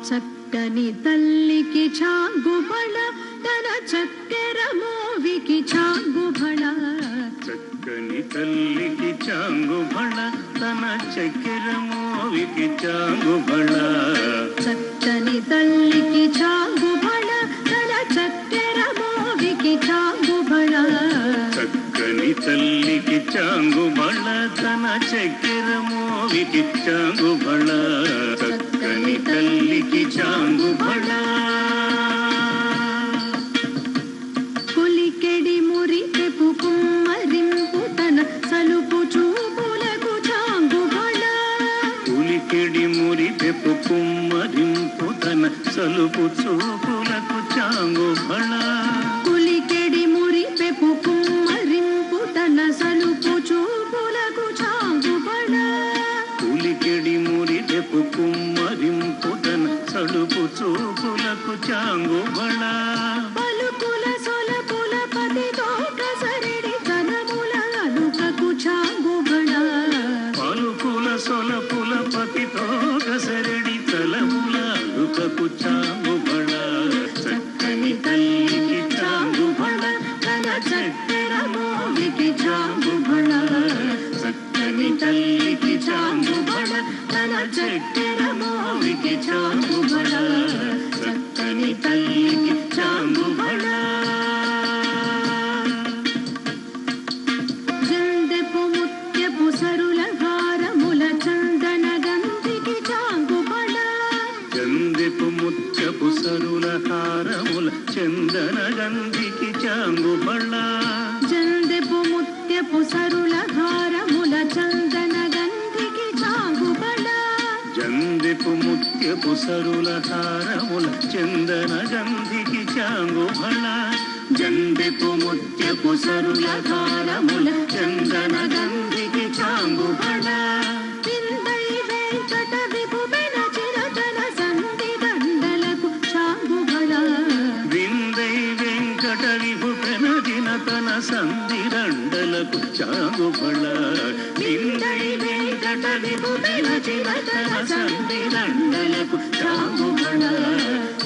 చక్కని తల్లికి చాంగుబళ తన చక్కెర మోవికి చాంగుబళ చక్కని తల్లికి చాంగుబళ తన చక్కెర మోవికి చాంగుబళ చక్కని తల్లికి చాంగుబళ తన చక్కెర మోవికి చాంగుబళ చక్కని తల్లికి చాంగుబళ తన చక్కెర మోవికి చాంగుబళ చక్కని తల్లికి చాంగుబళ కొలికెడి మురిపెపు కుమ్మరింపు తన సలుపు చూపులకు చాంగుబళ కొలికెడి మురిపెపు కుమ్మరింపు తన సలుపు చూపులకు చాంగుబళ కొలికెడి మురిపెపు కుమ్మరింపు తన సలుపు చూపులకు చాంగుబళ కొలికెడి మురిపెపు కుమ్మరింపు తన సలుపు చూపులకు చాంగుబళ పలుకుల సొలపుల పతితో కసరిడి తనముల అలుకకు చాంగుబళ పలుకుల సొలపుల పతితో కసరడి తలముల అలుకకు చాంగుబళ చక్కని తల్లికి చాంగుబళ తన చక్కెర మోవికి చాంగుబళ చక్కని తల్లికి చాంగుబళ తన చక్కెర మోవికి చాంగుబళ చక్కని తల్లికి చాంగుబళ జందెపు ముత్యపు సరుల హారముల చందన గంధికి చాంగుబళ చందెపు ముత్యపు సరుల హారముల చందన గంధికి చాంగుబళ జందెపు ముత్యపు సరుల హారముల చందన గంధికి చాంగుబళ జందెపు ముత్యపు సరుల హారముల చందన గంధికి చాంగుబళ జందెపు ముత్యపు సరుల హారముల చందన గంధికి చాంగుబళ విందై వెంకట విభుబెన చిరతన సంధి దండలకు చాంగుబళ విందై వెంకట విభుపెన దినతన సంధి దండలకు చాంగుబళ విందై వెంకట విభుపెన చిరతన సంధి దండలకు చాంగుబళ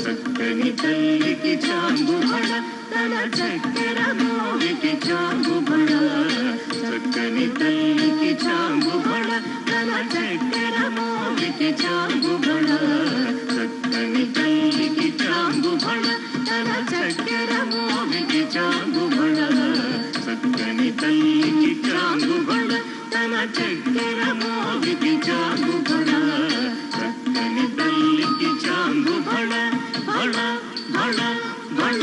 చక్కని తల్లికి చాంగుబళ తన చక్కెర మోవికి చాంగుబళ చక్కని తల్లికి చాంగుబళ తన చక్కెర మోవికి చాంగుబళ చక్కని తల్లికి చాంగుబళ తన చక్కెర మోవికి చాంగుబళ చక్కని తల్లికి చాంగుబళ తన చక్కెర మోవికి చాంగుబళ చక్కని తల్లికి చాంగుబళ బళ బళ బళ